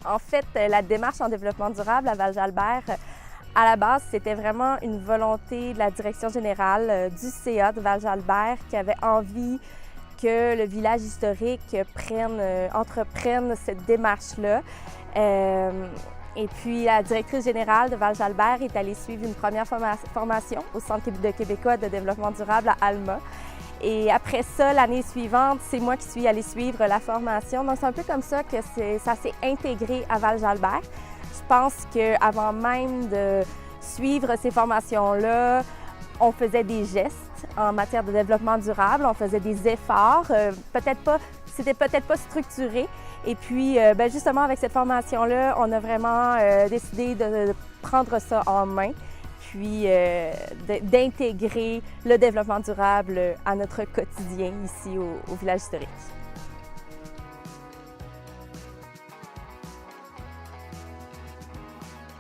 En fait, la démarche en développement durable à Val-Jalbert, à la base, c'était vraiment une volonté de la direction générale du CA de Val-Jalbert qui avait envie que le village historique entreprenne cette démarche-là. Et puis, la directrice générale de Val-Jalbert est allée suivre une première formation au Centre québécois de développement durable à Alma. Et après ça, l'année suivante, c'est moi qui suis allée suivre la formation. Donc, c'est un peu comme ça que ça s'est intégré à Val-Jalbert. Je pense qu'avant même de suivre ces formations-là, on faisait des gestes en matière de développement durable, on faisait des efforts, c'était peut-être pas structuré. Et puis, justement, avec cette formation-là, on a vraiment décidé de prendre ça en main, puis d'intégrer le développement durable à notre quotidien ici au village historique.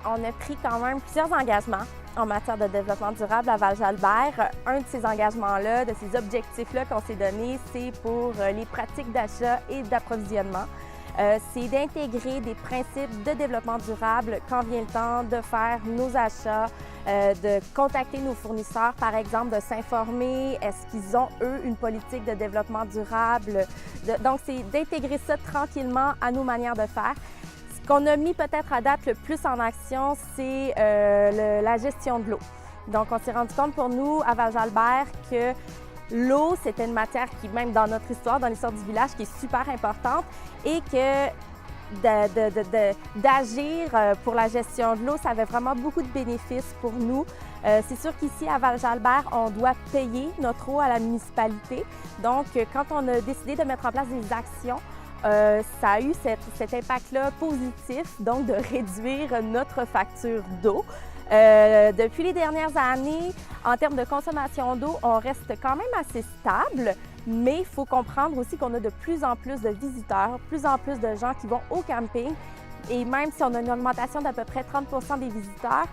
On a pris quand même plusieurs engagements en matière de développement durable à Val-Jalbert. Un de ces engagements-là, de ces objectifs-là qu'on s'est donnés, c'est pour les pratiques d'achat et d'approvisionnement. C'est d'intégrer des principes de développement durable quand vient le temps de faire nos achats, de contacter nos fournisseurs, par exemple, de s'informer, est-ce qu'ils ont, eux, une politique de développement durable. Donc, c'est d'intégrer ça tranquillement à nos manières de faire. Ce qu'on a mis peut-être à date le plus en action, c'est la gestion de l'eau. Donc, on s'est rendu compte pour nous, à Val-Jalbert, que l'eau, c'était une matière qui, même dans notre histoire, dans l'histoire du village, qui est super importante et que d'agir pour la gestion de l'eau, ça avait vraiment beaucoup de bénéfices pour nous. C'est sûr qu'ici, à Val-Jalbert, on doit payer notre eau à la municipalité. Donc, quand on a décidé de mettre en place des actions, ça a eu cet impact-là positif, donc de réduire notre facture d'eau. Depuis les dernières années, en termes de consommation d'eau, on reste quand même assez stable, mais il faut comprendre aussi qu'on a de plus en plus de visiteurs, plus en plus de gens qui vont au camping. Et même si on a une augmentation d'à peu près 30% des visiteurs,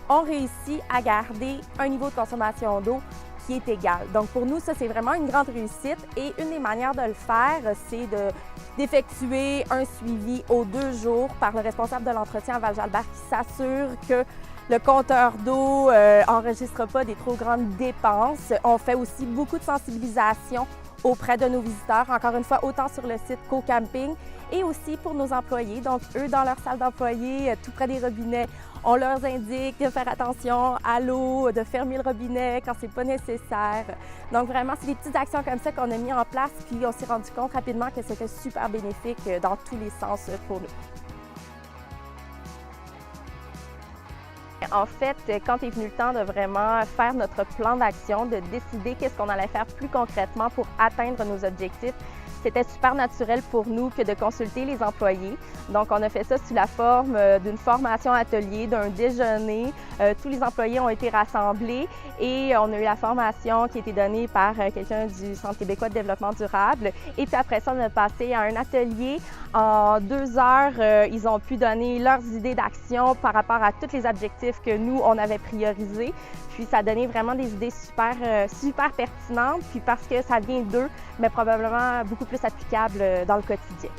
on réussit à garder un niveau de consommation d'eau qui est égal. Donc pour nous, ça c'est vraiment une grande réussite et une des manières de le faire, c'est d'effectuer un suivi aux 2 jours par le responsable de l'entretien à Val-Jalbert qui s'assure que le compteur d'eau n'enregistre pas des trop grandes dépenses. On fait aussi beaucoup de sensibilisation auprès de nos visiteurs, encore une fois, autant sur le site qu'au camping et aussi pour nos employés. Donc, eux, dans leur salle d'employés, tout près des robinets, on leur indique de faire attention à l'eau, de fermer le robinet quand c'est pas nécessaire. Donc, vraiment, c'est des petites actions comme ça qu'on a mis en place, puis on s'est rendu compte rapidement que c'était super bénéfique dans tous les sens pour nous. En fait, quand est venu le temps de vraiment faire notre plan d'action, de décider qu'est-ce qu'on allait faire plus concrètement pour atteindre nos objectifs, c'était super naturel pour nous que de consulter les employés. Donc, on a fait ça sous la forme d'une formation atelier, d'un déjeuner. Tous les employés ont été rassemblés et on a eu la formation qui a été donnée par quelqu'un du Centre québécois de développement durable. Et puis après ça, on a passé à un atelier. En 2 heures, ils ont pu donner leurs idées d'action par rapport à tous les objectifs que nous, on avait priorisés. Puis ça a donné vraiment des idées super pertinentes. Puis parce que ça vient d'eux, mais probablement beaucoup plus applicables dans le quotidien.